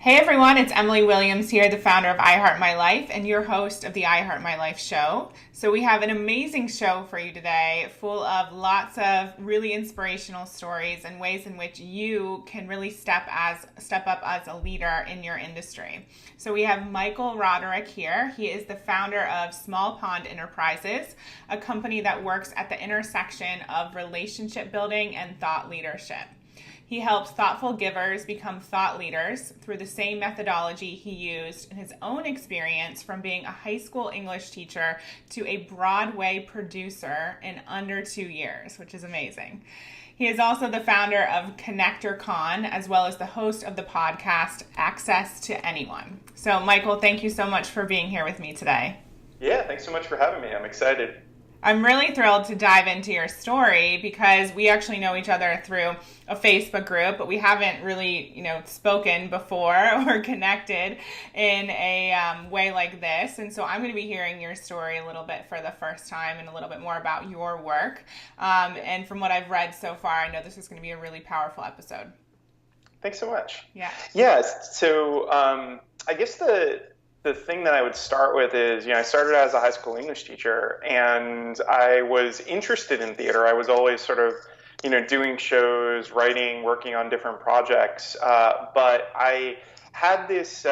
Hey everyone, it's Emily Williams here, the founder of My Life and your host of the My Life Show. So we have an amazing show for you today, full of lots of really inspirational stories and ways in which you can really step up as a leader in your industry. So we have Michael Roderick here. He is the founder of Small Pond Enterprises, a company that works at the intersection of relationship building and thought leadership. He helps thoughtful givers become thought leaders through the same methodology he used in his own experience from being a high school English teacher to a Broadway producer in under 2 years, which is amazing. He is also the founder of Connector Con, as well as the host of the podcast Access to Anyone. So, Michael, thank you so much for being here with me today. Yeah, thanks so much for having me. I'm excited. I'm really thrilled to dive into your story because we actually know each other through a Facebook group, but we haven't really, spoken before or connected in a way like this. And so I'm going to be hearing your story a little bit for the first time and a little bit more about your work. And from what I've read so far, I know this is going to be a really powerful episode. Thanks so much. Yeah. Yes. So I guess the thing that I would start with is, I started as a high school English teacher and I was interested in theater. I was always sort of, doing shows, writing, working on different projects. But I had this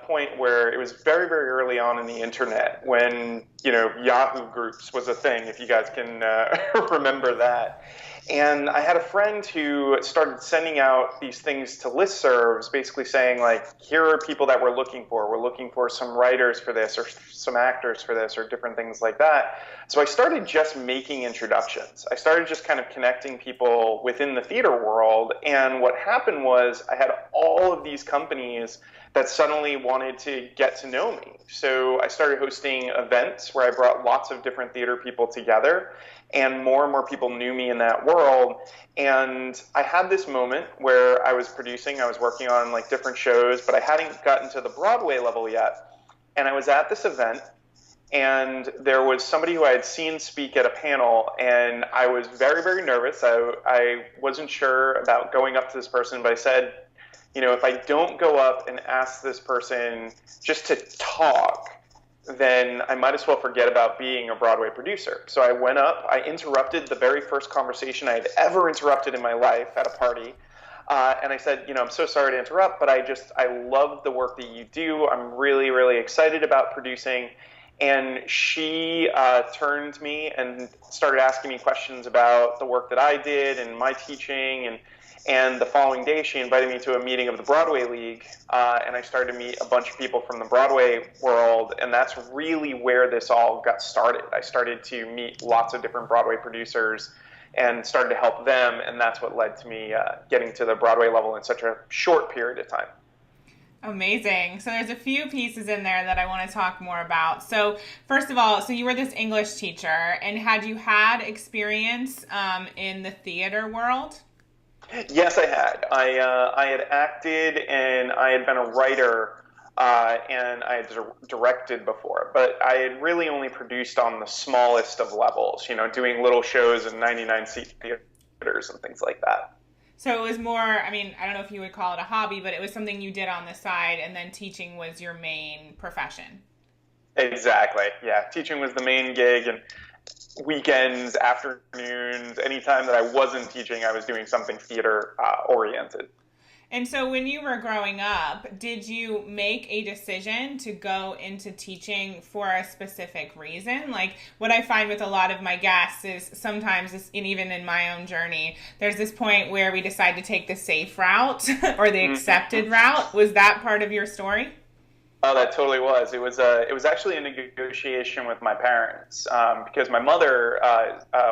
point where it was very, very early on in the internet when, Yahoo groups was a thing, if you guys can remember that. And I had a friend who started sending out these things to listservs, basically saying, like, here are people that we're looking for. We're looking for some writers for this or some actors for this or different things like that. So I started just making introductions. I started just kind of connecting people within the theater world. And what happened was I had all of these companies that suddenly wanted to get to know me. So I started hosting events where I brought lots of different theater people together. And more people knew me in that world. And I had this moment where I was working on like different shows, but I hadn't gotten to the Broadway level yet. And I was at this event and there was somebody who I had seen speak at a panel and I was very, very nervous. I wasn't sure about going up to this person, but I said, if I don't go up and ask this person just to talk, then I might as well forget about being a Broadway producer. So I went up, I interrupted the very first conversation I had ever interrupted in my life at a party. And I said, I'm so sorry to interrupt, but I love the work that you do. I'm really, really excited about producing. And she turned to me and started asking me questions about the work that I did and my teaching. And the following day, she invited me to a meeting of the Broadway League, and I started to meet a bunch of people from the Broadway world, and that's really where this all got started. I started to meet lots of different Broadway producers and started to help them, and that's what led to me getting to the Broadway level in such a short period of time. Amazing. So there's a few pieces in there that I want to talk more about. So first of all, you were this English teacher, and had you had experience in the theater world? Yes, I had. I had acted and I had been a writer and I had directed before, but I had really only produced on the smallest of levels, doing little shows in 99-seat theaters and things like that. So it was more, I don't know if you would call it a hobby, but it was something you did on the side and then teaching was your main profession. Exactly. Yeah. Teaching was the main gig and weekends, afternoons, anytime that I wasn't teaching, I was doing something theater oriented. And so when you were growing up, did you make a decision to go into teaching for a specific reason? Like what I find with a lot of my guests is sometimes, and even in my own journey, there's this point where we decide to take the safe route or the accepted route. Was that part of your story? Oh, that totally was. It was actually a negotiation with my parents because my mother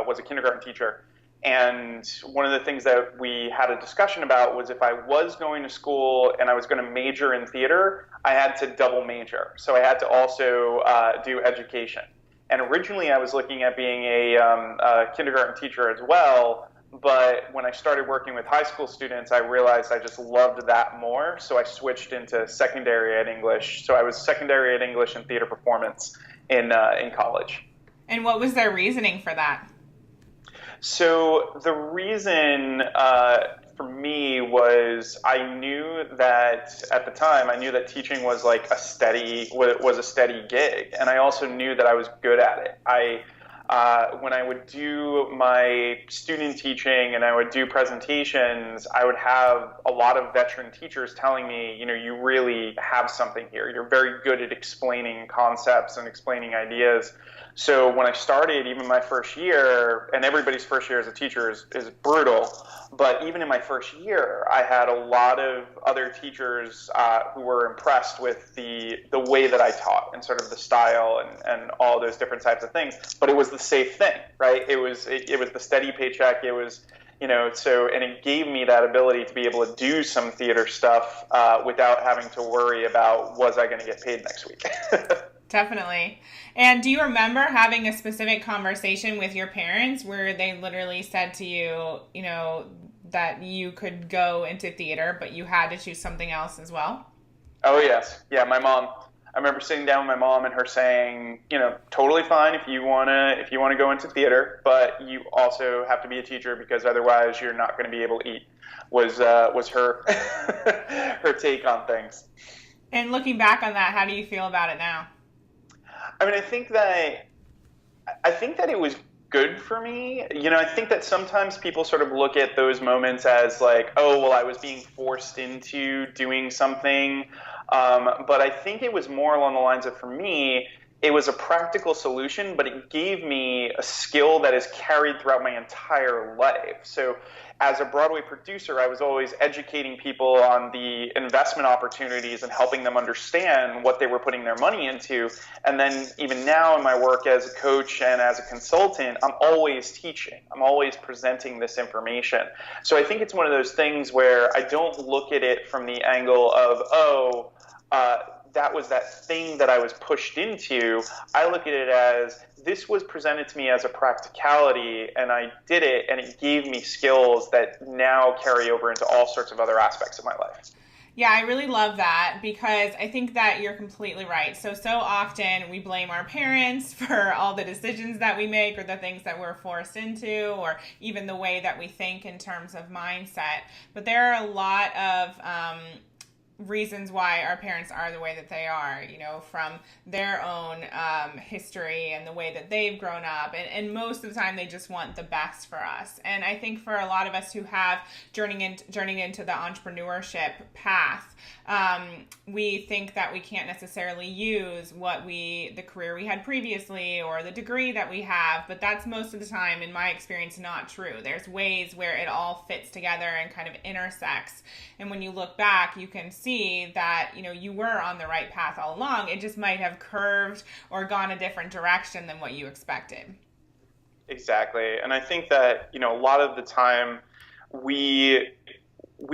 was a kindergarten teacher. And one of the things that we had a discussion about was if I was going to school and I was going to major in theater, I had to double major. So I had to also do education. And originally I was looking at being a kindergarten teacher as well. But when I started working with high school students, I realized I just loved that more. So I switched into secondary ed English. So I was secondary ed English and theater performance in college. And what was their reasoning for that? So the reason for me was I knew that at the time, I knew that teaching was like was a steady gig. And I also knew that I was good at it. When I would do my student teaching and I would do presentations, I would have a lot of veteran teachers telling me, you really have something here. You're very good at explaining concepts and explaining ideas. So when I started, even my first year, and everybody's first year as a teacher is brutal, but even in my first year, I had a lot of other teachers who were impressed with the way that I taught and sort of the style and all those different types of things. But it was the safe thing, right? It was the steady paycheck. It was, and it gave me that ability to be able to do some theater stuff without having to worry about, was I going to get paid next week? Definitely. And do you remember having a specific conversation with your parents where they literally said to you, that you could go into theater, but you had to choose something else as well? Oh, yes. Yeah, my mom. I remember sitting down with my mom and her saying, totally fine if you wanna go into theater, but you also have to be a teacher because otherwise you're not going to be able to eat. Was her her take on things. And looking back on that, how do you feel about it now? I mean, I think that it was good for me. I think that sometimes people sort of look at those moments as like, oh, well, I was being forced into doing something. But I think it was more along the lines of, for me, it was a practical solution, but it gave me a skill that is carried throughout my entire life. So as a Broadway producer, I was always educating people on the investment opportunities and helping them understand what they were putting their money into. And then even now in my work as a coach and as a consultant, I'm always teaching. I'm always presenting this information. So I think it's one of those things where I don't look at it from the angle of, that was that thing that I was pushed into. I look at it as, this was presented to me as a practicality, and I did it, and it gave me skills that now carry over into all sorts of other aspects of my life. Yeah, I really love that because I think that you're completely right. So often we blame our parents for all the decisions that we make or the things that we're forced into or even the way that we think in terms of mindset. But there are a lot of reasons why our parents are the way that they are, from their own history and the way that they've grown up. And most of the time they just want the best for us. And I think for a lot of us who have journeying into the entrepreneurship path, we think that we can't necessarily use the career we had previously or the degree that we have, but that's most of the time, in my experience, not true. There's ways where it all fits together and kind of intersects. And when you look back, you can see that, you were on the right path all along. It just might have curved or gone a different direction than what you expected. Exactly. And I think that, a lot of the time we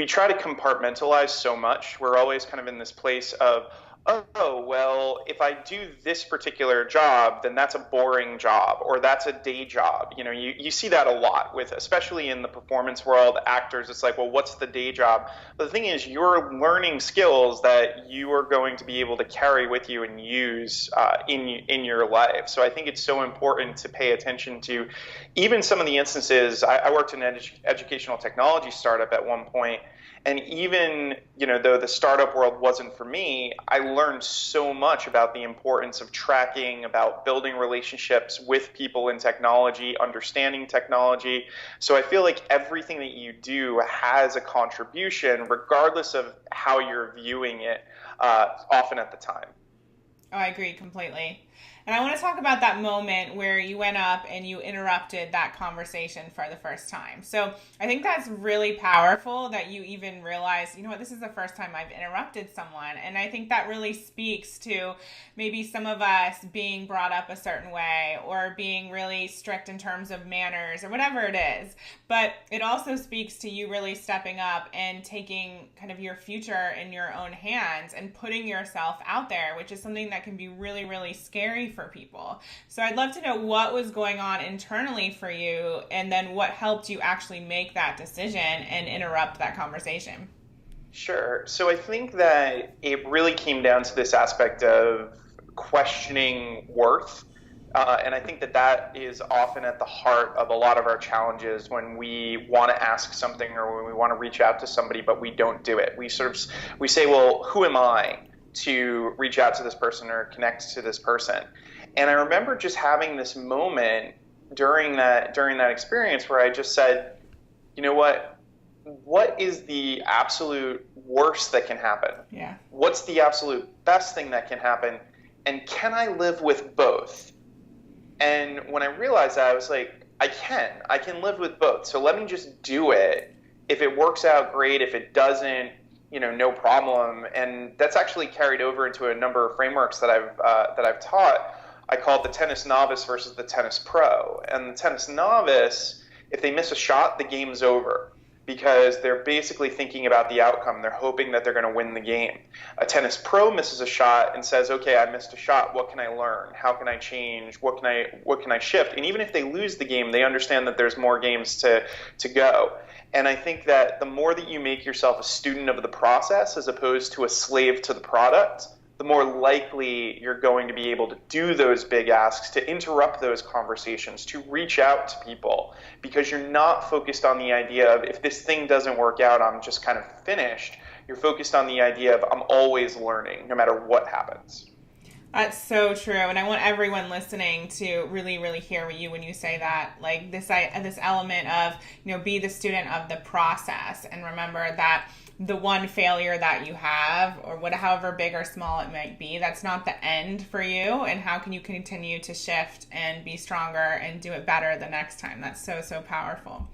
try to compartmentalize so much. We're always kind of in this place of, oh, well, if I do this particular job, then that's a boring job or that's a day job. You see that a lot with, especially in the performance world, actors. It's like, well, what's the day job? But the thing is, you're learning skills that you are going to be able to carry with you and use in your life. So I think it's so important to pay attention to even some of the instances. I worked in an educational technology startup at one point. And even, though the startup world wasn't for me, I learned so much about the importance of tracking, about building relationships with people in technology, understanding technology. So I feel like everything that you do has a contribution, regardless of how you're viewing it, often at the time. Oh, I agree completely. And I want to talk about that moment where you went up and you interrupted that conversation for the first time. So I think that's really powerful that you even realized, this is the first time I've interrupted someone. And I think that really speaks to maybe some of us being brought up a certain way or being really strict in terms of manners or whatever it is. But it also speaks to you really stepping up and taking kind of your future in your own hands and putting yourself out there, which is something that can be really, really scary for people. So I'd love to know what was going on internally for you and then what helped you actually make that decision and interrupt that conversation. Sure. So I think that it really came down to this aspect of questioning worth And I think that that is often at the heart of a lot of our challenges when we want to ask something or when we want to reach out to somebody, but we don't do it. We say, well, who am I to reach out to this person or connect to this person? And I remember just having this moment during that experience where I just said, you know what is the absolute worst that can happen? Yeah. What's the absolute best thing that can happen? And can I live with both? And when I realized that, I was like, I can live with both. So let me just do it. If it works out, great. If it doesn't, no problem. And that's actually carried over into a number of frameworks that I've taught. I call it the tennis novice versus the tennis pro. And the tennis novice, if they miss a shot, the game's over, because they're basically thinking about the outcome. They're hoping that they're going to win the game. A tennis pro misses a shot and says, okay, I missed a shot. What can I learn? How can I change? What can I shift? And even if they lose the game, they understand that there's more games to go. And I think that the more that you make yourself a student of the process as opposed to a slave to the product, the more likely you're going to be able to do those big asks, to interrupt those conversations, to reach out to people, because you're not focused on the idea of, if this thing doesn't work out, I'm just kind of finished. You're focused on the idea of, I'm always learning, no matter what happens. That's so true. And I want everyone listening to really, really hear you when you say that, like this element of, be the student of the process, and remember that the one failure that you have, or however big or small it might be, that's not the end for you. And how can you continue to shift and be stronger and do it better the next time? That's so, so powerful.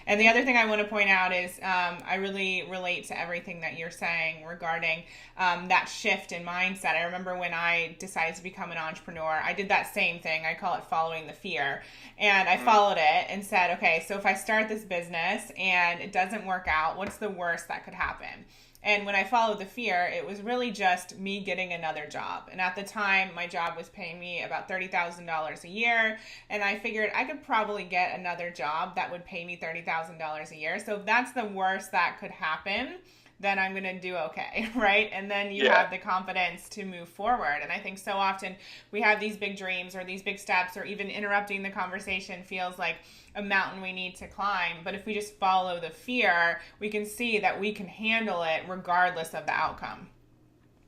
And the other thing I want to point out is I really relate to everything that you're saying regarding that shift in mindset. I remember when I decided to become an entrepreneur, I did that same thing. I call it following the fear. And I followed it and said, okay, so if I start this business and it doesn't work out, what's the worst that could happen? And when I followed the fear, it was really just me getting another job. And at the time, my job was paying me about $30,000 a year. And I figured I could probably get another job that would pay me $30,000 a year. So if that's the worst that could happen, then I'm going to do okay, right? And then you have the confidence to move forward. And I think so often we have these big dreams or these big steps, or even interrupting the conversation feels like a mountain we need to climb. But if we just follow the fear, we can see that we can handle it regardless of the outcome.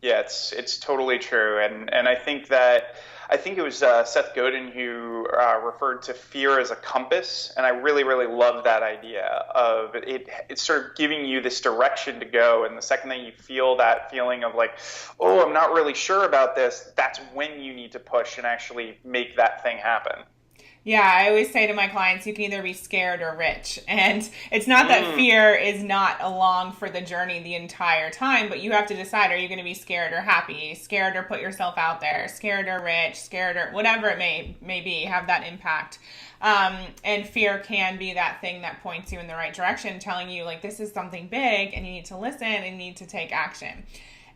Yeah, it's totally true. And I think it was Seth Godin who referred to fear as a compass, and I really, really love that idea of it's sort of giving you this direction to go, and the second that you feel that feeling of like, oh, I'm not really sure about this, that's when you need to push and actually make that thing happen. Yeah, I always say to my clients, you can either be scared or rich. And it's not that fear is not along for the journey the entire time, but you have to decide, are you going to be scared or happy, scared or put yourself out there, scared or rich, scared or whatever it may be, have that impact. And fear can be that thing that points you in the right direction, telling you like, this is something big and you need to listen and you need to take action.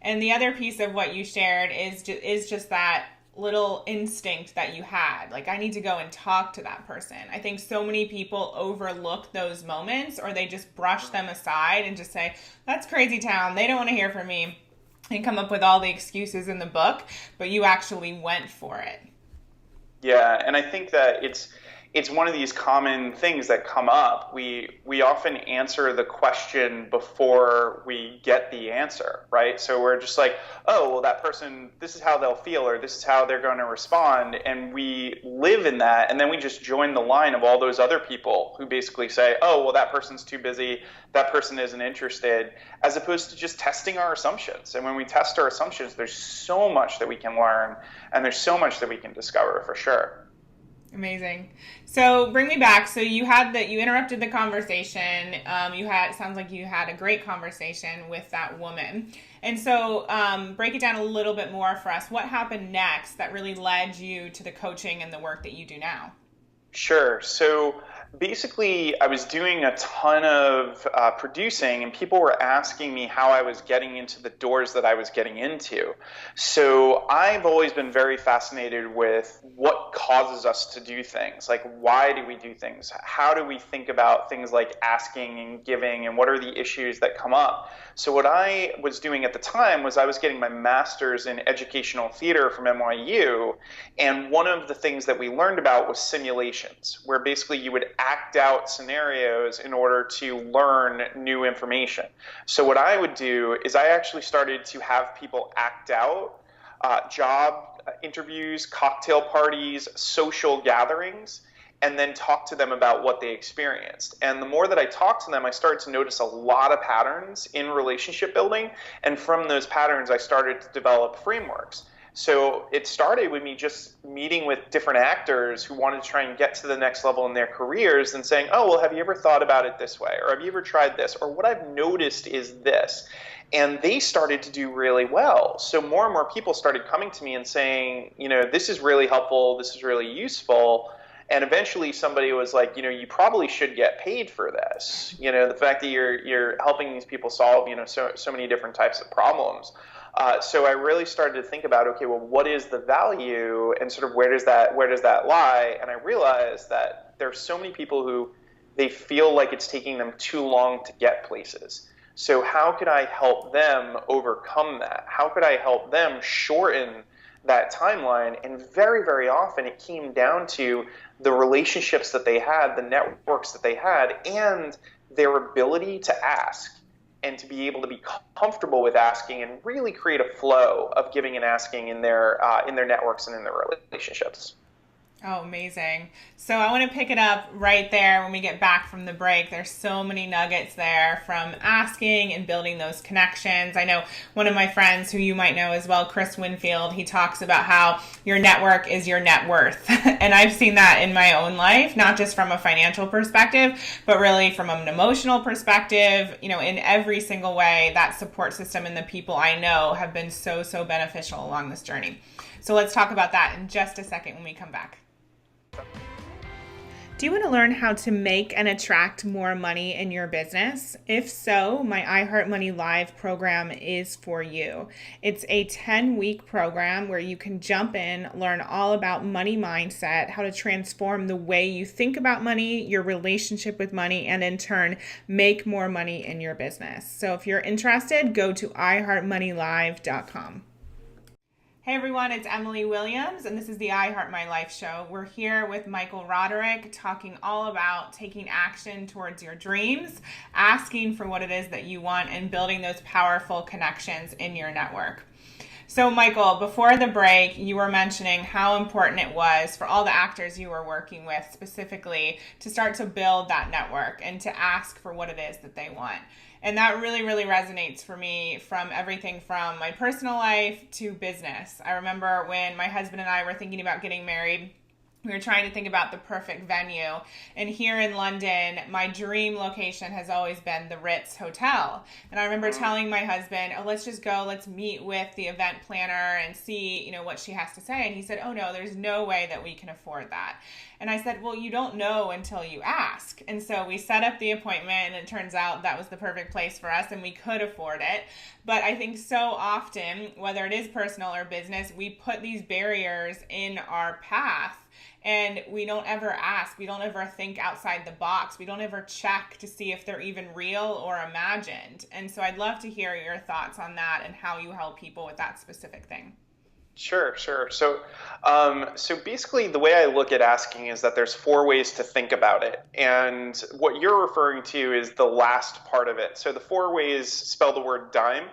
And the other piece of what you shared is just that little instinct that you had, like, I need to go and talk to that person. I think so many people overlook those moments, or they just brush them aside and just say, that's crazy town, they don't want to hear from me, and come up with all the excuses in the book, but you actually went for it. Yeah, and I think that it's one of these common things that come up. We often answer the question before we get the answer, right? So we're just like, oh, well, that person, this is how they'll feel, or this is how they're going to respond. And we live in that. And then we just join the line of all those other people who basically say, oh, well, that person's too busy, that person isn't interested, as opposed to just testing our assumptions. And when we test our assumptions, there's so much that we can learn, and there's so much that we can discover for sure. Amazing. So bring me back. So you interrupted the conversation. It sounds like you had a great conversation with that woman. And so break it down a little bit more for us. What happened next that really led you to the coaching and the work that you do now? Sure. So basically I was doing a ton of producing, and people were asking me how I was getting into the doors that I was getting into. So I've always been very fascinated with what causes us to do things. Like, why do we do things? How do we think about things like asking and giving, and what are the issues that come up? So what I was doing at the time was I was getting my master's in educational theater from NYU, and one of the things that we learned about was simulations, where basically you would act out scenarios in order to learn new information. So what I would do is I actually started to have people act out job interviews, cocktail parties, social gatherings, and then talk to them about what they experienced. And the more that I talked to them, I started to notice a lot of patterns in relationship building. And from those patterns, I started to develop frameworks. So it started with me just meeting with different actors who wanted to try and get to the next level in their careers and saying, oh, well, have you ever thought about it this way? Or have you ever tried this? Or what I've noticed is this. And they started to do really well. So more and more people started coming to me and saying, this is really helpful. This is really useful. And eventually somebody was like, you probably should get paid for this. The fact that you're helping these people solve, so many different types of problems. So I really started to think about, okay, well, what is the value, and sort of where does that lie? And I realized that there's so many people who they feel like it's taking them too long to get places. So how could I help them overcome that? How could I help them shorten that timeline? And very, very often it came down to the relationships that they had, the networks that they had, and their ability to ask, and to be able to be comfortable with asking and really create a flow of giving and asking in their networks and in their relationships. Oh, amazing. So I want to pick it up right there when we get back from the break. There's so many nuggets there from asking and building those connections. I know one of my friends who you might know as well, Chris Winfield, he talks about how your network is your net worth. And I've seen that in my own life, not just from a financial perspective, but really from an emotional perspective. In every single way, that support system and the people I know have been so, so beneficial along this journey. So let's talk about that in just a second when we come back. Do you want to learn how to make and attract more money in your business? If so, my iHeart Money Live program is for you. It's a 10-week program where you can jump in, learn all about money mindset, how to transform the way you think about money, your relationship with money, and in turn, make more money in your business. So if you're interested, go to iHeartMoneyLive.com. Hey everyone, it's Emily Williams, and this is the iHeart My Life Show. We're here with Michael Roderick talking all about taking action towards your dreams, asking for what it is that you want, and building those powerful connections in your network. So Michael, before the break, you were mentioning how important it was for all the actors you were working with specifically to start to build that network and to ask for what it is that they want. And that really, really resonates for me from everything from my personal life to business. I remember when my husband and I were thinking about getting married, we were trying to think about the perfect venue. And here in London, my dream location has always been the Ritz Hotel. And I remember telling my husband, oh, let's just go, let's meet with the event planner and see, what she has to say. And he said, oh no, there's no way that we can afford that. And I said, well, you don't know until you ask. And so we set up the appointment, and it turns out that was the perfect place for us and we could afford it. But I think so often, whether it is personal or business, we put these barriers in our path. And we don't ever ask, we don't ever think outside the box, we don't ever check to see if they're even real or imagined. And so I'd love to hear your thoughts on that and how you help people with that specific thing. Sure. So basically the way I look at asking is that there's 4 ways to think about it. And what you're referring to is the last part of it. So the 4 ways spell the word dime.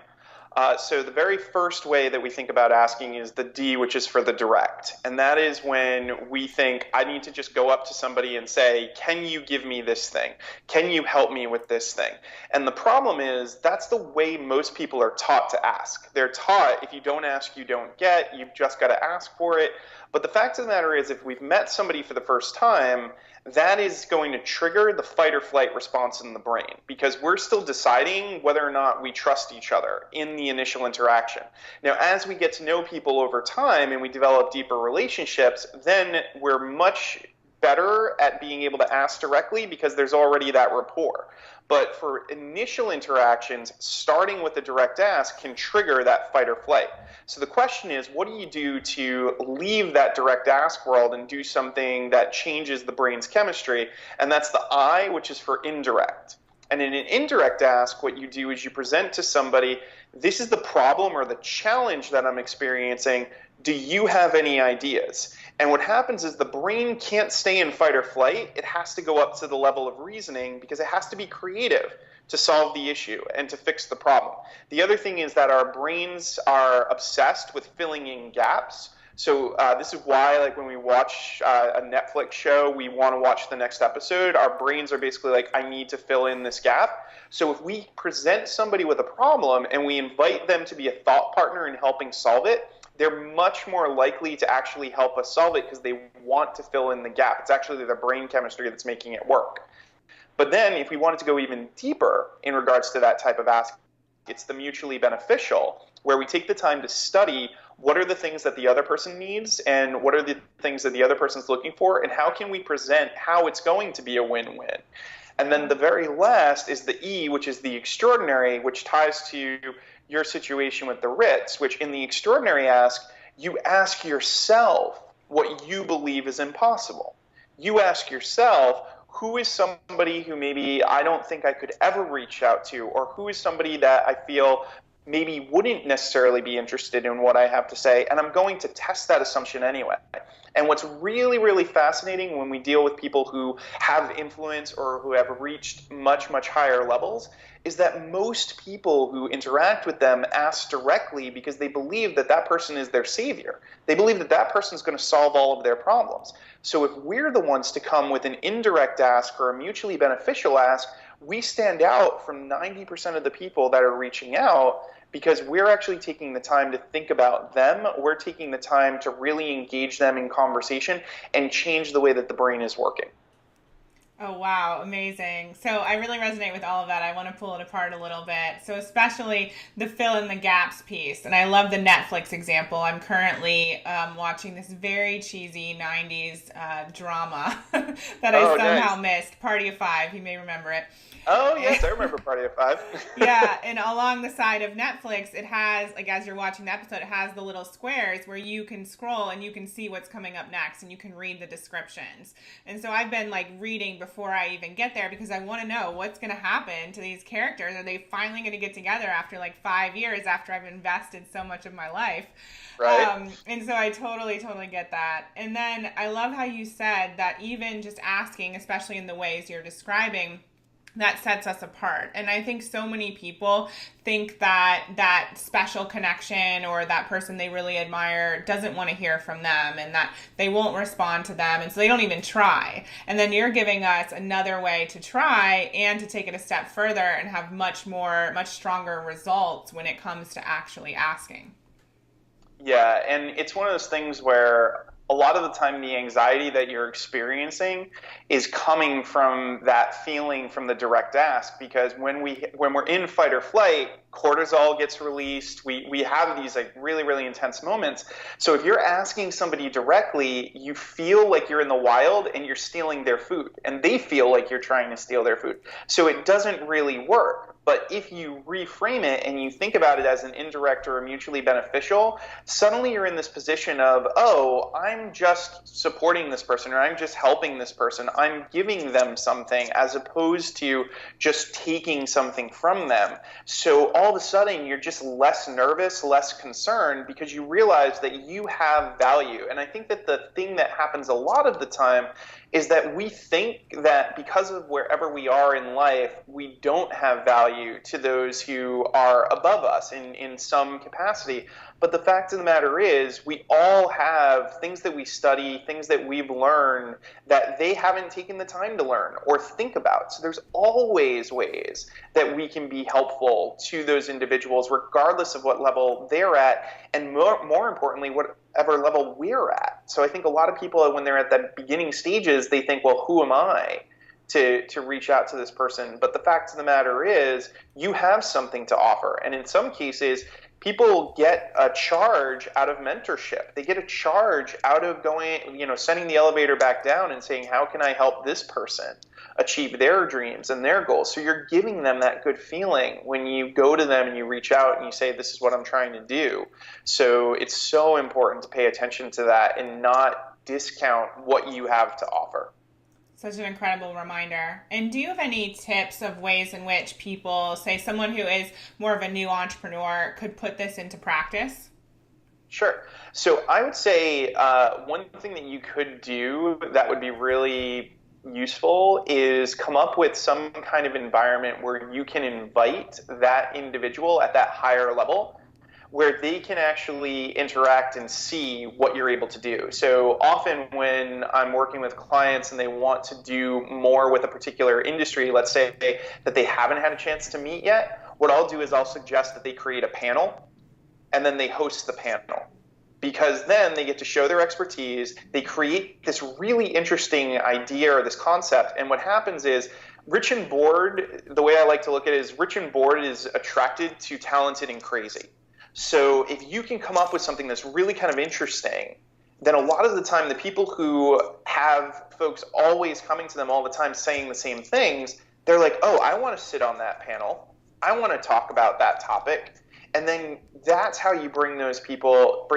So the very first way that we think about asking is the D, which is for the direct. And that is when we think, I need to just go up to somebody and say, can you give me this thing? Can you help me with this thing? And the problem is that's the way most people are taught to ask. They're taught, if you don't ask, you don't get. You've just got to ask for it. But the fact of the matter is, if we've met somebody for the first time, that is going to trigger the fight or flight response in the brain, because we're still deciding whether or not we trust each other in the initial interaction. Now, as we get to know people over time and we develop deeper relationships, then we're much better at being able to ask directly because there's already that rapport. But for initial interactions, starting with a direct ask can trigger that fight or flight. So the question is, what do you do to leave that direct ask world and do something that changes the brain's chemistry? And that's the I, which is for indirect. And in an indirect ask, what you do is you present to somebody, this is the problem or the challenge that I'm experiencing. Do you have any ideas? And what happens is the brain can't stay in fight or flight. It has to go up to the level of reasoning because it has to be creative to solve the issue and to fix the problem. The other thing is that our brains are obsessed with filling in gaps. So this is why, like, when we watch a Netflix show, we want to watch the next episode. Our brains are basically like, I need to fill in this gap. So if we present somebody with a problem and we invite them to be a thought partner in helping solve it, they're much more likely to actually help us solve it because they want to fill in the gap. It's actually their brain chemistry that's making it work. But then if we wanted to go even deeper in regards to that type of ask, it's the mutually beneficial, where we take the time to study what are the things that the other person needs and what are the things that the other person's looking for, and how can we present how it's going to be a win-win. And then the very last is the E, which is the extraordinary, which ties to your situation with the Ritz, which in the extraordinary ask, you ask yourself what you believe is impossible. You ask yourself, who is somebody who maybe I don't think I could ever reach out to, or who is somebody that I feel maybe wouldn't necessarily be interested in what I have to say, and I'm going to test that assumption anyway. And what's really, really fascinating when we deal with people who have influence or who have reached much, much higher levels is that most people who interact with them ask directly because they believe that that person is their savior. They believe that that person is going to solve all of their problems. So if we're the ones to come with an indirect ask or a mutually beneficial ask, we stand out from 90% of the people that are reaching out because we're actually taking the time to think about them. We're taking the time to really engage them in conversation and change the way that the brain is working. Oh, wow. Amazing. So I really resonate with all of that. I want to pull it apart a little bit. So especially the fill in the gaps piece. And I love the Netflix example. I'm currently watching this very cheesy 90s drama that I somehow missed. Party of Five. You may remember it. Oh, yes, I remember Party of Five. Yeah, and along the side of Netflix, it has, like, as you're watching the episode, it has the little squares where you can scroll and you can see what's coming up next and you can read the descriptions. And so I've been, like, reading before I even get there because I want to know what's going to happen to these characters. Are they finally going to get together after, like, 5 years after I've invested so much of my life? Right. And so I totally get that. And then I love how you said that even just asking, especially in the ways you're describing, that sets us apart. And I think so many people think that that special connection or that person they really admire doesn't want to hear from them and that they won't respond to them. And so they don't even try. And then you're giving us another way to try and to take it a step further and have much stronger results when it comes to actually asking. Yeah, and it's one of those things where a lot of the time the anxiety that you're experiencing is coming from that feeling from the direct ask, because when we're in fight or flight, cortisol gets released. We have these like really, really intense moments. So if you're asking somebody directly, you feel like you're in the wild and you're stealing their food, and they feel like you're trying to steal their food. So it doesn't really work. But if you reframe it and you think about it as an indirect or a mutually beneficial, suddenly you're in this position of, oh, I'm just supporting this person, or I'm just helping this person. I'm giving them something as opposed to just taking something from them. So all of a sudden you're just less nervous, less concerned, because you realize that you have value. And I think that the thing that happens a lot of the time is that we think that because of wherever we are in life, we don't have value to those who are above us in some capacity. But the fact of the matter is, we all have things that we study, things that we've learned that they haven't taken the time to learn or think about. So there's always ways that we can be helpful to those individuals, regardless of what level they're at, and more importantly, whatever level we're at. So I think a lot of people, when they're at the beginning stages, they think, well, who am I to reach out to this person? But the fact of the matter is, you have something to offer. And in some cases, people get a charge out of mentorship. They get a charge out of going, sending the elevator back down and saying, how can I help this person achieve their dreams and their goals? So you're giving them that good feeling when you go to them and you reach out and you say, this is what I'm trying to do. So it's so important to pay attention to that and not discount what you have to offer. Such an incredible reminder. And do you have any tips of ways in which people, say someone who is more of a new entrepreneur, could put this into practice? Sure. So I would say one thing that you could do that would be really useful is come up with some kind of environment where you can invite that individual at that higher level, where they can actually interact and see what you're able to do. So often when I'm working with clients and they want to do more with a particular industry, let's say that they haven't had a chance to meet yet, what I'll do is I'll suggest that they create a panel and then they host the panel. Because then they get to show their expertise, they create this really interesting idea or this concept, and what happens is Rich and Bored, the way I like to look at it is Rich and Bored is attracted to talented and crazy. So if you can come up with something that's really kind of interesting, then a lot of the time the people who have folks always coming to them all the time saying the same things, they're like, oh, I want to sit on that panel. I want to talk about that topic. And then that's how you bring those people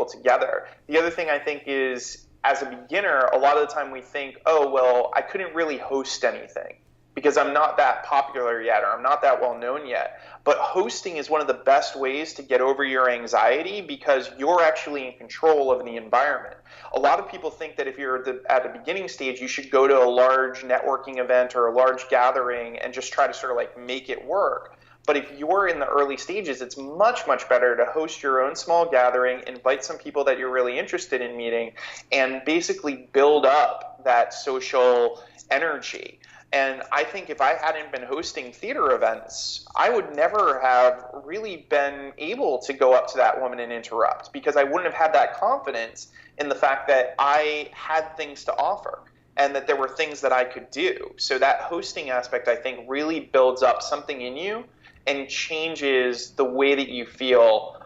together. The other thing I think is, as a beginner, a lot of the time we think, oh, well, I couldn't really host anything because I'm not that popular yet or I'm not that well known yet. But hosting is one of the best ways to get over your anxiety because you're actually in control of the environment. A lot of people think that if you're at the beginning stage, you should go to a large networking event or a large gathering and just try to sort of like make it work. But if you're in the early stages, it's much, much better to host your own small gathering, invite some people that you're really interested in meeting, and basically build up that social energy. And I think if I hadn't been hosting theater events, I would never have really been able to go up to that woman and interrupt because I wouldn't have had that confidence in the fact that I had things to offer and that there were things that I could do. So that hosting aspect, I think, really builds up something in you and changes the way that you feel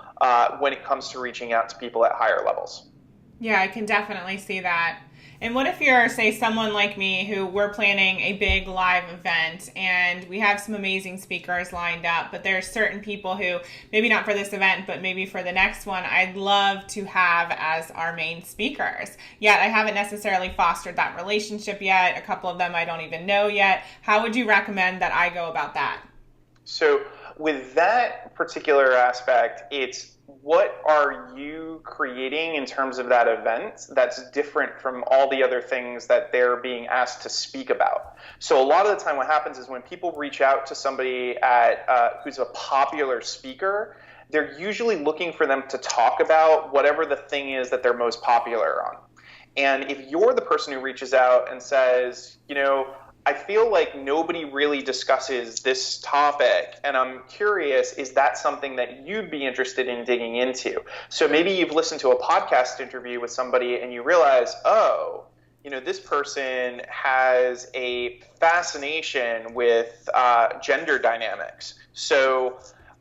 when it comes to reaching out to people at higher levels. Yeah, I can definitely see that. And what if you're, say, someone like me who we're planning a big live event and we have some amazing speakers lined up, but there's certain people who, maybe not for this event, but maybe for the next one, I'd love to have as our main speakers. Yet I haven't necessarily fostered that relationship yet. A couple of them I don't even know yet. How would you recommend that I go about that? So with that particular aspect, it's what are you creating in terms of that event that's different from all the other things that they're being asked to speak about? So a lot of the time what happens is when people reach out to somebody who's a popular speaker, they're usually looking for them to talk about whatever the thing is that they're most popular on. And if you're the person who reaches out and says, I feel like nobody really discusses this topic, and I'm curious, is that something that you'd be interested in digging into? So maybe you've listened to a podcast interview with somebody and you realize, oh, this person has a fascination with gender dynamics. So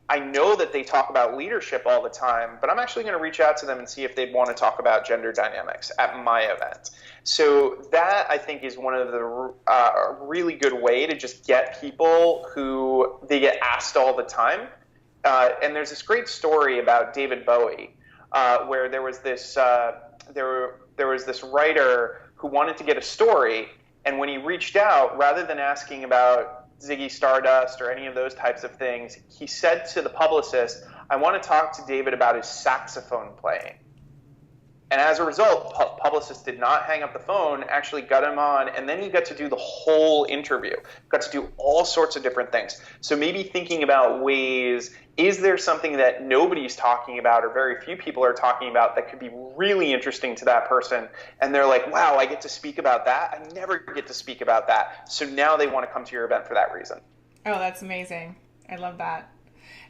I know that they talk about leadership all the time, but I'm actually going to reach out to them and see if they'd want to talk about gender dynamics at my event. So that, I think, is one of the really good way to just get people who they get asked all the time. And there's this great story about David Bowie, where there was this writer who wanted to get a story, and when he reached out, rather than asking about Ziggy Stardust or any of those types of things, he said to the publicist, I want to talk to David about his saxophone playing. And as a result, publicist did not hang up the phone, actually got him on, and then he got to do the whole interview, got to do all sorts of different things. So maybe thinking about ways, is there something that nobody's talking about or very few people are talking about that could be really interesting to that person? And they're like, wow, I get to speak about that? I never get to speak about that. So now they want to come to your event for that reason. Oh, that's amazing. I love that.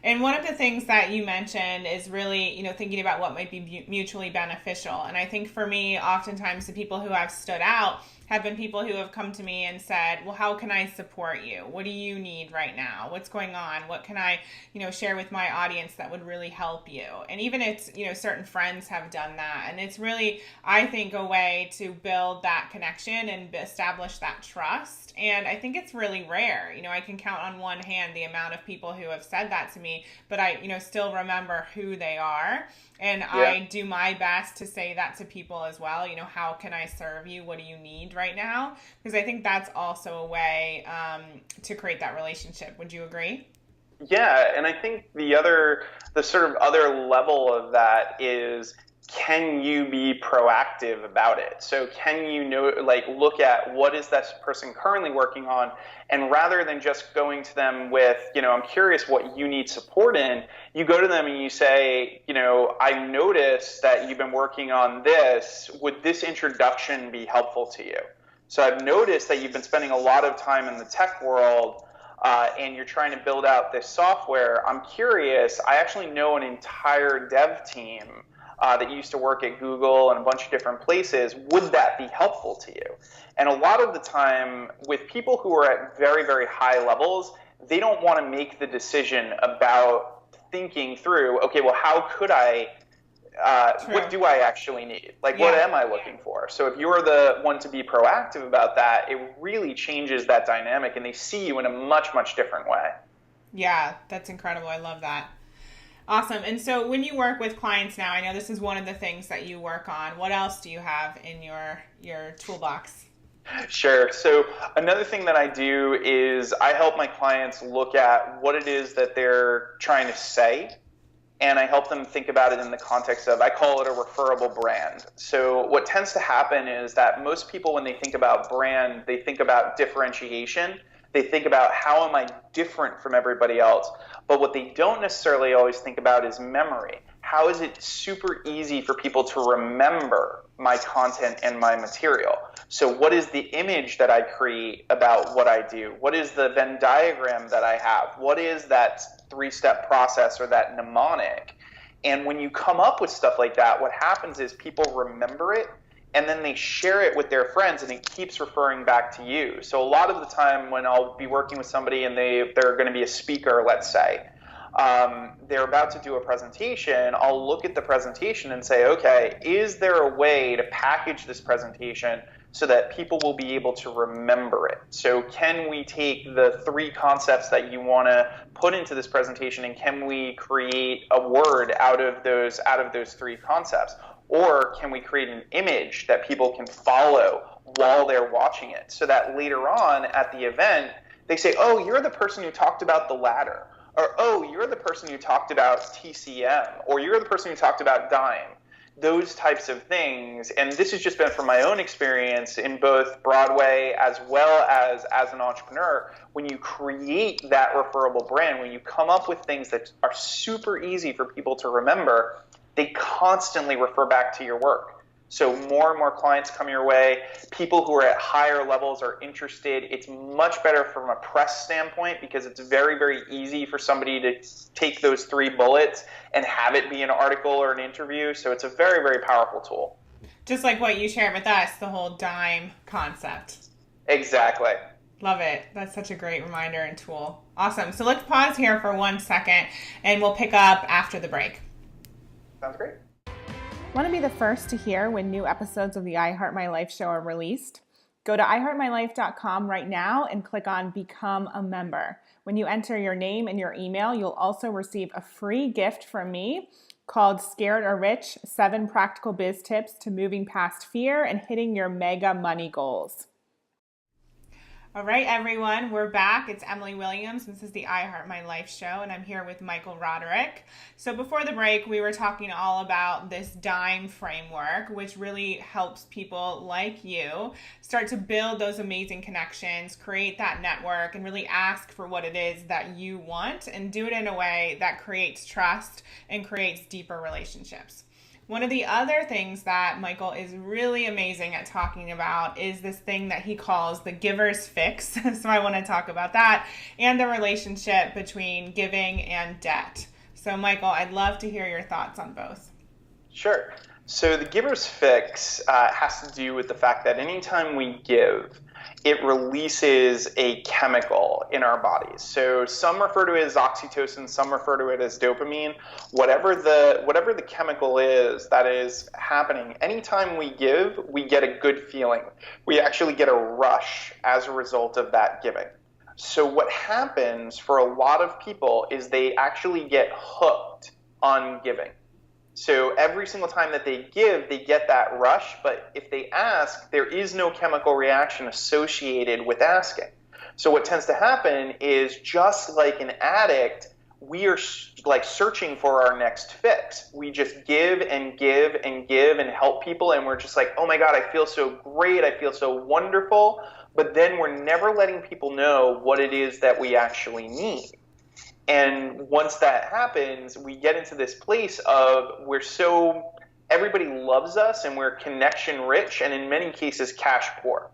And one of the things that you mentioned is really, thinking about what might be mutually beneficial. And I think for me, oftentimes the people who have stood out have been people who have come to me and said, well, how can I support you? What do you need right now? What's going on? What can I, share with my audience that would really help you? And even it's, certain friends have done that. And it's really, I think, a way to build that connection and establish that trust. And I think it's really rare. I can count on one hand the amount of people who have said that to me, but I, still remember who they are. And yeah. I do my best to say that to people as well. How can I serve you? What do you need right now? Because I think that's also a way to create that relationship. Would you agree? Yeah, and I think the sort of other level of that is, can you be proactive about it? So can you look at what is that person currently working on, and rather than just going to them with, I'm curious what you need support in, you go to them and you say, I noticed that you've been working on this. Would this introduction be helpful to you? So I've noticed that you've been spending a lot of time in the tech world, and you're trying to build out this software. I'm curious, I actually know an entire dev team that used to work at Google and a bunch of different places. Would that be helpful to you? And a lot of the time with people who are at very, very high levels, they don't want to make the decision about thinking through, okay, well, how could I, what do I actually need? What am I looking for? So if you're the one to be proactive about that, it really changes that dynamic, and they see you in a much, much different way. Yeah, that's incredible. I love that. Awesome. And so when you work with clients now, I know this is one of the things that you work on. What else do you have in your toolbox? Sure. So another thing that I do is I help my clients look at what it is that they're trying to say, and I help them think about it in the context of, I call it a referable brand. So what tends to happen is that most people, when they think about brand, they think about differentiation. They think about, how am I different from everybody else? But what they don't necessarily always think about is memory. How is it super easy for people to remember my content and my material? So what is the image that I create about what I do? What is the Venn diagram that I have? What is that 3-step process or that mnemonic? And when you come up with stuff like that, what happens is people remember it, and then they share it with their friends, and it keeps referring back to you. So a lot of the time when I'll be working with somebody and they're going to be a speaker, let's say, they're about to do a presentation, I'll look at the presentation and say, okay, is there a way to package this presentation so that people will be able to remember it? So can we take the 3 concepts that you want to put into this presentation, and can we create a word out of those 3 concepts? Or can we create an image that people can follow while they're watching it, so that later on at the event, they say, oh, you're the person who talked about the ladder, or oh, you're the person who talked about TCM, or you're the person who talked about Dime. Those types of things. And this has just been from my own experience in both Broadway as well as an entrepreneur. When you create that referable brand, when you come up with things that are super easy for people to remember, they constantly refer back to your work. So more and more clients come your way. People who are at higher levels are interested. It's much better from a press standpoint, because it's very, very easy for somebody to take those 3 bullets and have it be an article or an interview. So it's a very, very powerful tool. Just like what you shared with us, the whole Dime concept. Exactly. Love it. That's such a great reminder and tool. Awesome. So let's pause here for 1 second, and we'll pick up after the break. Sounds great. Want to be the first to hear when new episodes of the I Heart My Life show are released? Go to iheartmylife.com right now and click on Become a Member. When you enter your name and your email, you'll also receive a free gift from me called Scared or Rich: 7 Practical Biz Tips to Moving Past Fear and Hitting Your Mega Money Goals. All right, everyone, we're back. It's Emily Williams. This is the I Heart My Life show, and I'm here with Michael Roderick. So before the break, we were talking all about this DIME framework, which really helps people like you start to build those amazing connections, create that network, and really ask for what it is that you want, and do it in a way that creates trust and creates deeper relationships. One of the other things that Michael is really amazing at talking about is this thing that he calls the giver's fix. So I want to talk about that and the relationship between giving and debt. So Michael, I'd love to hear your thoughts on both. Sure. So the giver's fix has to do with the fact that anytime we give, it releases a chemical in our bodies. So some refer to it as oxytocin, some refer to it as dopamine. Whatever the chemical is that is happening, anytime we give, we get a good feeling. We actually get a rush as a result of that giving. So what happens for a lot of people is they actually get hooked on giving. So every single time that they give, they get that rush, but if they ask, there is no chemical reaction associated with asking. So what tends to happen is, just like an addict, we are like searching for our next fix. We just give and give and give and help people, and we're just like, oh my God, I feel so great, I feel so wonderful, but then we're never letting people know what it is that we actually need. And once that happens, we get into this place of everybody loves us and we're connection rich, and in many cases cash poor,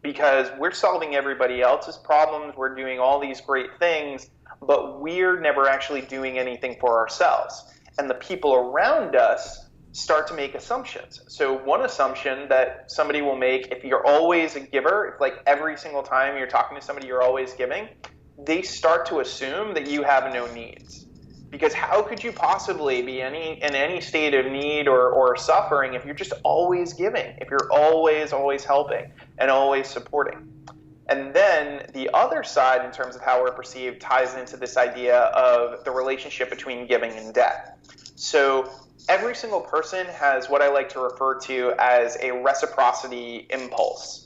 because we're solving everybody else's problems, we're doing all these great things, but we're never actually doing anything for ourselves. And the people around us start to make assumptions. So one assumption that somebody will make, if you're always a giver, if like every single time you're talking to somebody you're always giving, they start to assume that you have no needs. Because how could you possibly be in any state of need or suffering if you're just always giving, if you're always helping and always supporting? And then the other side, in terms of how we're perceived, ties into this idea of the relationship between giving and debt. So every single person has what I like to refer to as a reciprocity impulse.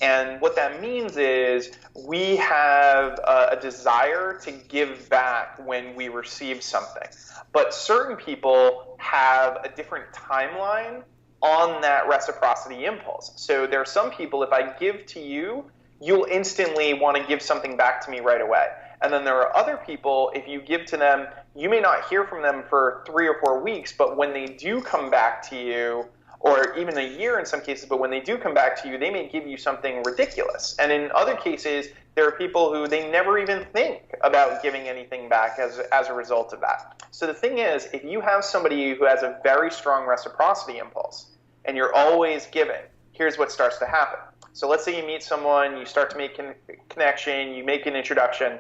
And what that means is we have a desire to give back when we receive something. But certain people have a different timeline on that reciprocity impulse. So there are some people, if I give to you, you'll instantly want to give something back to me right away. And then there are other people, if you give to them, you may not hear from them for 3 or 4 weeks, but when they do come back to you, or even a year in some cases, but when they do come back to you, they may give you something ridiculous. And in other cases, there are people who they never even think about giving anything back as a result of that. So the thing is, if you have somebody who has a very strong reciprocity impulse, and you're always giving, here's what starts to happen. So let's say you meet someone, you start to make a connection, you make an introduction.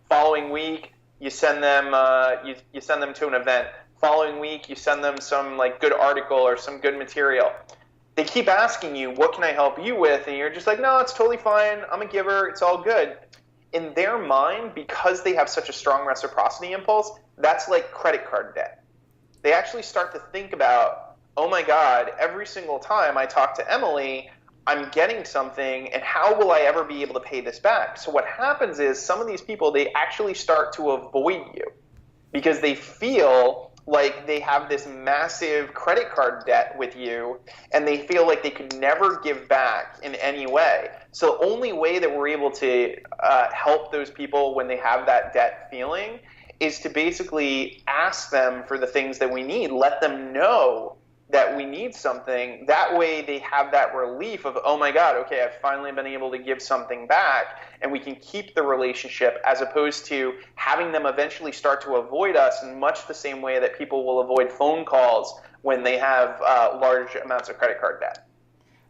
Following week, you send them to an event. Following week, you send them some like good article or some good material. They keep asking you, what can I help you with? And you're just like, no, it's totally fine. I'm a giver. It's all good. In their mind, because they have such a strong reciprocity impulse, that's like credit card debt. They actually start to think about, oh my God, every single time I talk to Emily, I'm getting something, and how will I ever be able to pay this back? So what happens is some of these people, they actually start to avoid you because they feel like they have this massive credit card debt with you, and they feel like they could never give back in any way. So the only way that we're able to help those people when they have that debt feeling is to basically ask them for the things that we need, let them know that we need something. That way they have that relief of, oh my God, okay, I've finally been able to give something back, and we can keep the relationship, as opposed to having them eventually start to avoid us in much the same way that people will avoid phone calls when they have large amounts of credit card debt.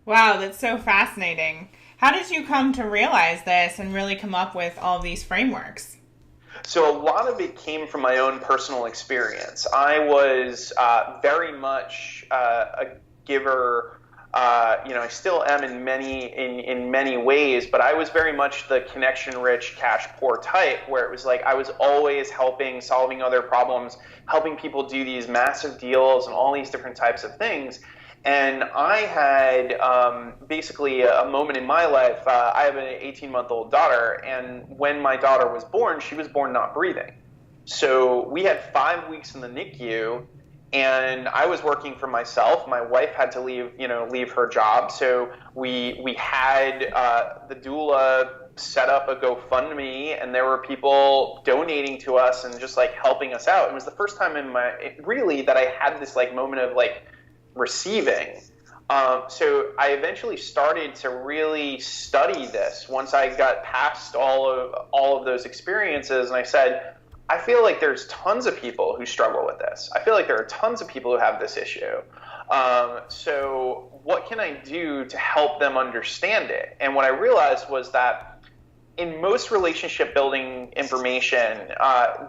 Wow, that's so fascinating. How did you come to realize this and really come up with all these frameworks? So a lot of it came from my own personal experience. I was very much a giver. I still am in many ways, but I was very much the connection-rich, cash-poor type, where it was like I was always helping, solving other problems, helping people do these massive deals and all these different types of things. And I had basically a moment in my life. I have an 18-month-old daughter, and when my daughter was born, she was born not breathing. So we had 5 weeks in the NICU, and I was working for myself. My wife had to leave her job. So we had the doula set up a GoFundMe, and there were people donating to us and just like helping us out. It was the first time that I had this like moment of like receiving. So I eventually started to really study this once I got past all of those experiences, and I said, I feel like there's tons of people who struggle with this. I feel like there are tons of people who have this issue. So what can I do to help them understand it? And what I realized was that in most relationship building information,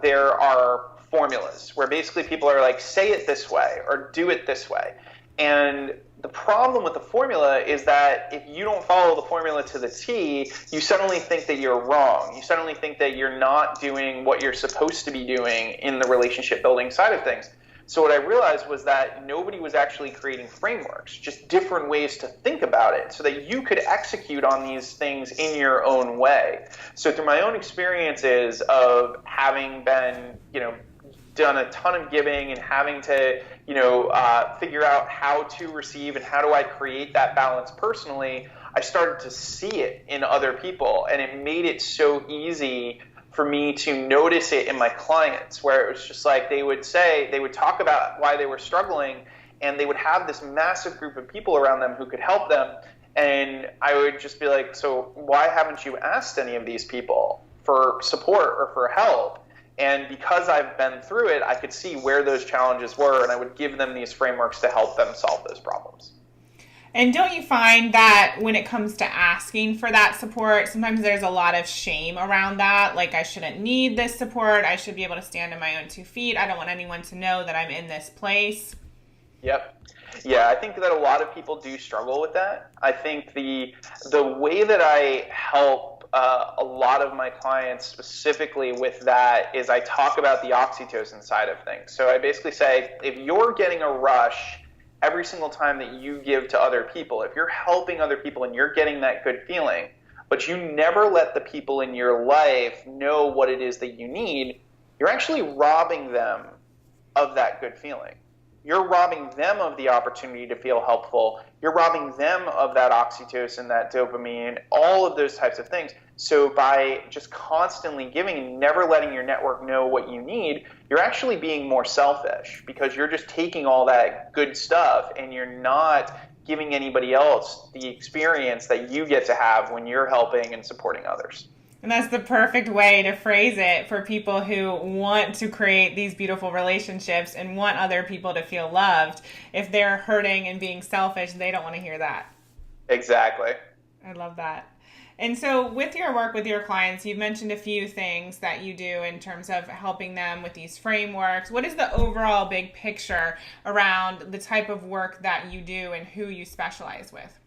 there are formulas where basically people are like, say it this way or do it this way. And the problem with the formula is that if you don't follow the formula to the T, you suddenly think that you're wrong. You suddenly think that you're not doing what you're supposed to be doing in the relationship building side of things. So what I realized was that nobody was actually creating frameworks, just different ways to think about it so that you could execute on these things in your own way. So through my own experiences of having been, done a ton of giving and having to, figure out how to receive and how do I create that balance personally, I started to see it in other people, and it made it so easy for me to notice it in my clients, where it was just like they would talk about why they were struggling, and they would have this massive group of people around them who could help them. And I would just be like, so why haven't you asked any of these people for support or for help? And because I've been through it, I could see where those challenges were, and I would give them these frameworks to help them solve those problems. And don't you find that when it comes to asking for that support, sometimes there's a lot of shame around that? Like, I shouldn't need this support. I should be able to stand on my own 2 feet. I don't want anyone to know that I'm in this place. Yep. Yeah, I think that a lot of people do struggle with that. I think the way that I help a lot of my clients specifically with that is I talk about the oxytocin side of things. So I basically say, if you're getting a rush every single time that you give to other people, if you're helping other people and you're getting that good feeling, but you never let the people in your life know what it is that you need, you're actually robbing them of that good feeling. You're robbing them of the opportunity to feel helpful. You're robbing them of that oxytocin, that dopamine, all of those types of things. So by just constantly giving and never letting your network know what you need, you're actually being more selfish, because you're just taking all that good stuff and you're not giving anybody else the experience that you get to have when you're helping and supporting others. And that's the perfect way to phrase it for people who want to create these beautiful relationships and want other people to feel loved. If they're hurting and being selfish, they don't want to hear that. Exactly. I love that. And so with your work with your clients, you've mentioned a few things that you do in terms of helping them with these frameworks. What is the overall big picture around the type of work that you do and who you specialize with?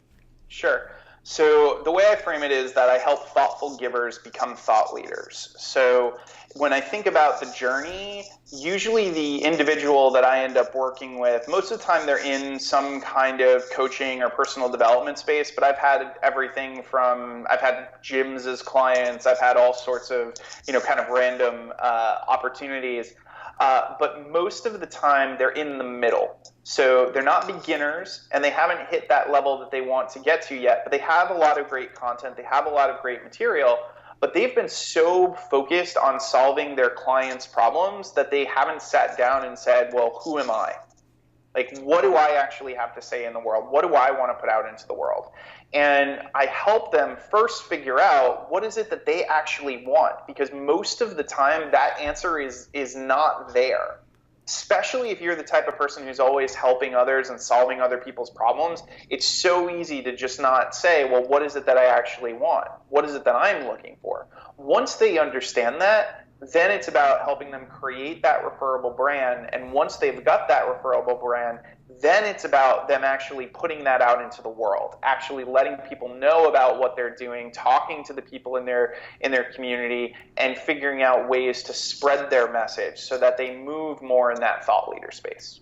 Sure. So the way I frame it is that I help thoughtful givers become thought leaders. So when I think about the journey, usually the individual that I end up working with, most of the time they're in some kind of coaching or personal development space, but I've had everything from, I've had gyms as clients, I've had all sorts of, kind of random opportunities. But most of the time they're in the middle. So they're not beginners and they haven't hit that level that they want to get to yet, but they have a lot of great content, they have a lot of great material, but they've been so focused on solving their clients' problems that they haven't sat down and said, well, who am I? Like, what do I actually have to say in the world? What do I want to put out into the world? And I help them first figure out what is it that they actually want, because most of the time that answer is not there. Especially if you're the type of person who's always helping others and solving other people's problems, it's so easy to just not say, well, what is it that I actually want? What is it that I'm looking for? Once they understand that, then it's about helping them create that referable brand. And once they've got that referable brand, then it's about them actually putting that out into the world, actually letting people know about what they're doing, talking to the people in their community, and figuring out ways to spread their message so that they move more in that thought leader space.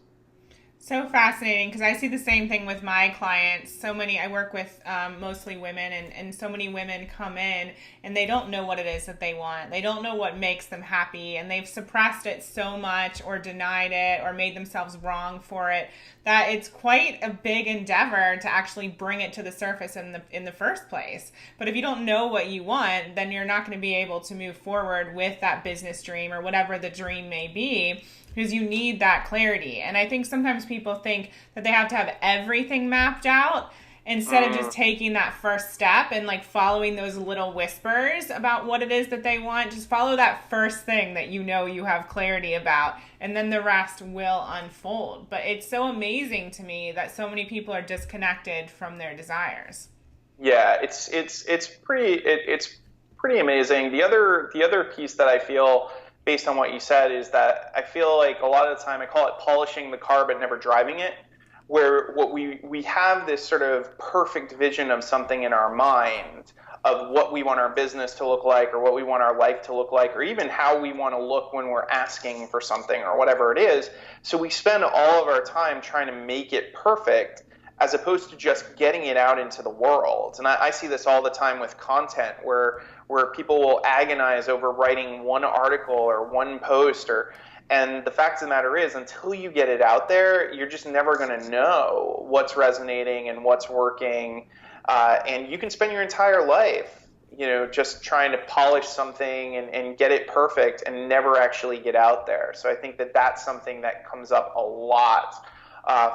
So fascinating, because I see the same thing with my clients. I work with mostly women, and so many women come in and they don't know what it is that they want. They don't know what makes them happy, and they've suppressed it so much or denied it or made themselves wrong for it that it's quite a big endeavor to actually bring it to the surface in the first place. But if you don't know what you want, then you're not going to be able to move forward with that business dream or whatever the dream may be, because you need that clarity. And I think sometimes people think that they have to have everything mapped out instead of just taking that first step and like following those little whispers about what it is that they want. Just follow that first thing that you know you have clarity about, and then the rest will unfold. But it's so amazing to me that so many people are disconnected from their desires. Yeah, it's pretty amazing. The other piece that I feel, based on what you said, is that I feel like a lot of the time I call it polishing the car but never driving it, where what we have this sort of perfect vision of something in our mind of what we want our business to look like, or what we want our life to look like, or even how we want to look when we're asking for something or whatever it is. So we spend all of our time trying to make it perfect, as opposed to just getting it out into the world. And I see this all the time with content, where people will agonize over writing one article or one post, and the fact of the matter is, until you get it out there, you're just never going to know what's resonating and what's working. And you can spend your entire life, just trying to polish something and get it perfect and never actually get out there. So I think that that's something that comes up a lot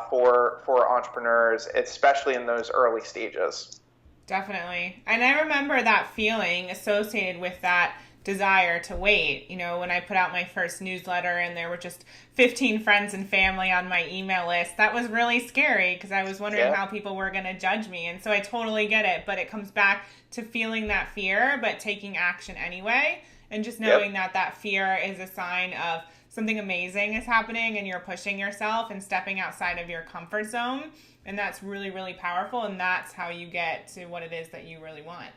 for entrepreneurs, especially in those early stages. Definitely. And I remember that feeling associated with that desire to wait. When I put out my first newsletter and there were just 15 friends and family on my email list, that was really scary because I was wondering how people were going to judge me. And so I totally get it, but it comes back to feeling that fear, but taking action anyway. And just knowing that fear is a sign of something amazing is happening and you're pushing yourself and stepping outside of your comfort zone. And that's really, really powerful. And that's how you get to what it is that you really want.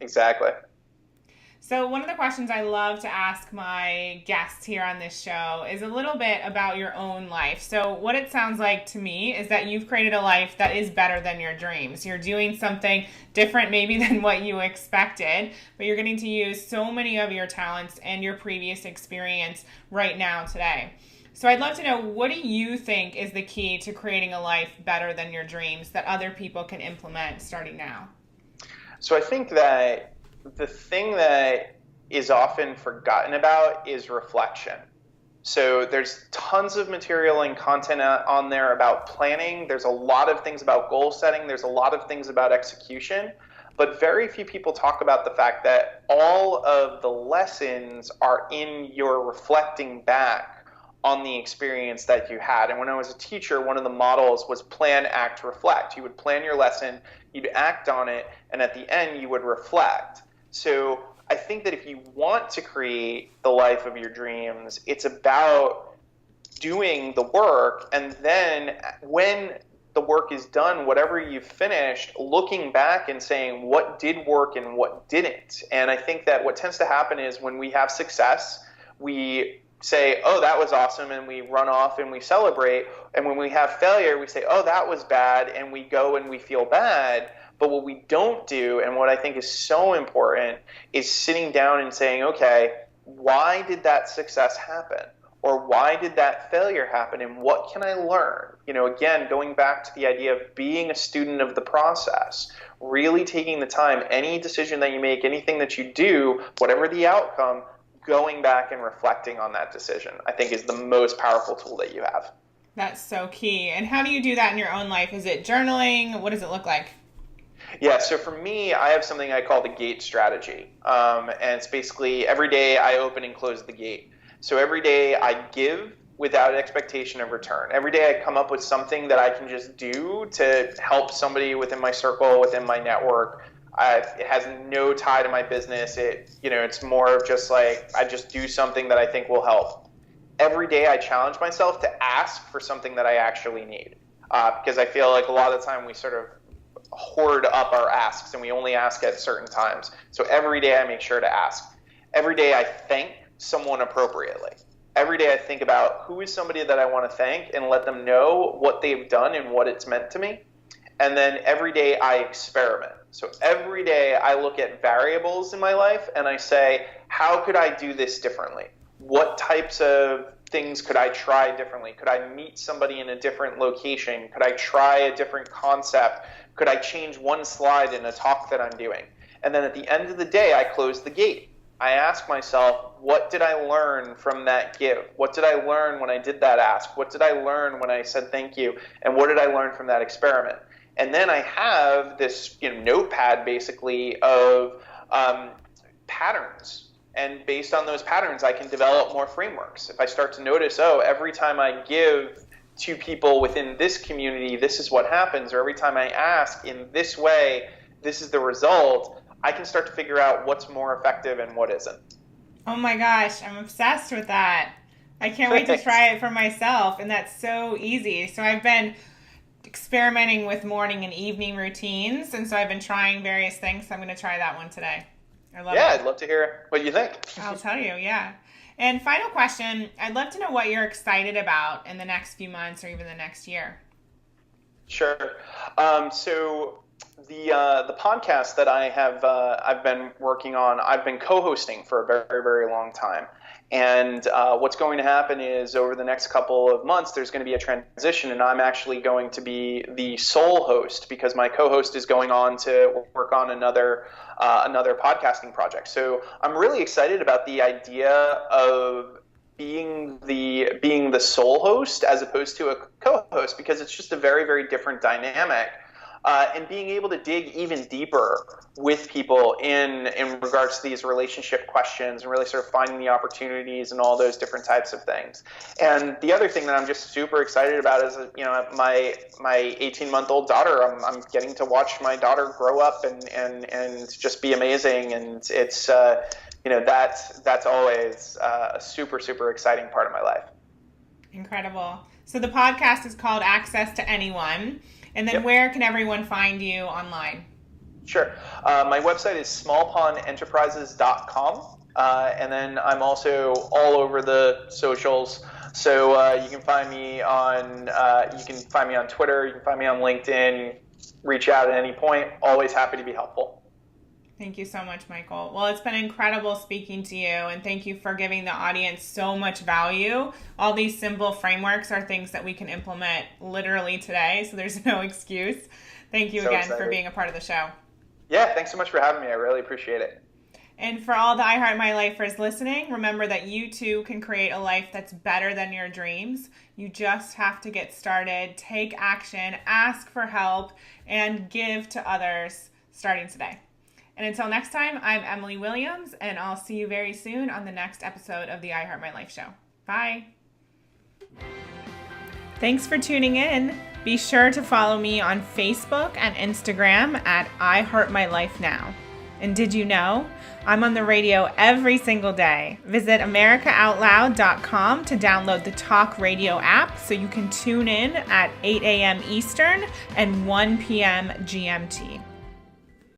Exactly. So one of the questions I love to ask my guests here on this show is a little bit about your own life. So what it sounds like to me is that you've created a life that is better than your dreams. You're doing something different maybe than what you expected, but you're getting to use so many of your talents and your previous experience right now today. So I'd love to know, what do you think is the key to creating a life better than your dreams that other people can implement starting now? So I think that the thing that is often forgotten about is reflection. So there's tons of material and content on there about planning. There's a lot of things about goal setting. There's a lot of things about execution. But very few people talk about the fact that all of the lessons are in your reflecting back on the experience that you had. And when I was a teacher, one of the models was plan, act, reflect. You would plan your lesson, you'd act on it, and at the end you would reflect. So I think that if you want to create the life of your dreams, it's about doing the work, and then when the work is done, whatever you've finished, looking back and saying what did work and what didn't. And I think that what tends to happen is when we have success, we say, oh, that was awesome, and we run off and we celebrate. And when we have failure, we say, oh, that was bad, and we go and we feel bad. But what we don't do, and what I think is so important, is sitting down and saying, okay, why did that success happen? Or why did that failure happen? And what can I learn? Again, going back to the idea of being a student of the process, really taking the time, any decision that you make, anything that you do, whatever the outcome, going back and reflecting on that decision, I think is the most powerful tool that you have. That's so key. And how do you do that in your own life? Is it journaling? What does it look like? Yeah, so for me, I have something I call the gate strategy. And it's basically every day I open and close the gate. So every day I give without expectation of return. Every day I come up with something that I can just do to help somebody within my circle, within my network. It has no tie to my business. It's more of just like I just do something that I think will help. Every day I challenge myself to ask for something that I actually need. Because I feel like a lot of the time we sort of hoard up our asks and we only ask at certain times. So every day I make sure to ask. Every day I thank someone appropriately. Every day I think about who is somebody that I want to thank and let them know what they've done and what it's meant to me. And then every day I experiment. So every day I look at variables in my life and I say, how could I do this differently? What types of things could I try differently? Could I meet somebody in a different location? Could I try a different concept? Could I change one slide in a talk that I'm doing? And then at the end of the day, I close the gate. I ask myself, what did I learn from that give? What did I learn when I did that ask? What did I learn when I said thank you? And what did I learn from that experiment? And then I have this notepad basically of patterns. And based on those patterns, I can develop more frameworks. If I start to notice, every time I give to people within this community, this is what happens, or every time I ask in this way, this is the result, I can start to figure out what's more effective and what isn't. Oh my gosh, I'm obsessed with that. I can't wait to try it for myself, and that's so easy. So I've been experimenting with morning and evening routines, and so I've been trying various things, so I'm going to try that one today. I love it. Yeah, I'd love to hear what you think. I'll tell you, yeah. And final question, I'd love to know what you're excited about in the next few months or even the next year. Sure. So the podcast that I've been working on, I've been co-hosting for a very, very long time. And what's going to happen is over the next couple of months, there's going to be a transition, and I'm actually going to be the sole host because my co-host is going on to work on another podcasting project. So I'm really excited about the idea of being the sole host as opposed to a co-host, because it's just a very, very different dynamic. And being able to dig even deeper with people in regards to these relationship questions and really sort of finding the opportunities and all those different types of things. And the other thing that I'm just super excited about is, my 18-month-old daughter. I'm getting to watch my daughter grow up and just be amazing. And it's that's always a super, super exciting part of my life. Incredible. So the podcast is called Access to Anyone. And then Where can everyone find you online? Sure. My website is smallpondenterprises.com. And then I'm also all over the socials. So you can find me on Twitter, you can find me on LinkedIn, reach out at any point. Always happy to be helpful. Thank you so much, Michael. Well, it's been incredible speaking to you, and thank you for giving the audience so much value. All these simple frameworks are things that we can implement literally today, so there's no excuse. Thank you again for being a part of the show. Yeah, thanks so much for having me. I really appreciate it. And for all the I Heart My Lifers listening, remember that you too can create a life that's better than your dreams. You just have to get started, take action, ask for help, and give to others starting today. And until next time, I'm Emily Williams, and I'll see you very soon on the next episode of the I Heart My Life show. Bye. Thanks for tuning in. Be sure to follow me on Facebook and Instagram at I Heart My Life Now. And did you know I'm on the radio every single day? Visit AmericaOutloud.com to download the Talk Radio app so you can tune in at 8 a.m. Eastern and 1 p.m. GMT.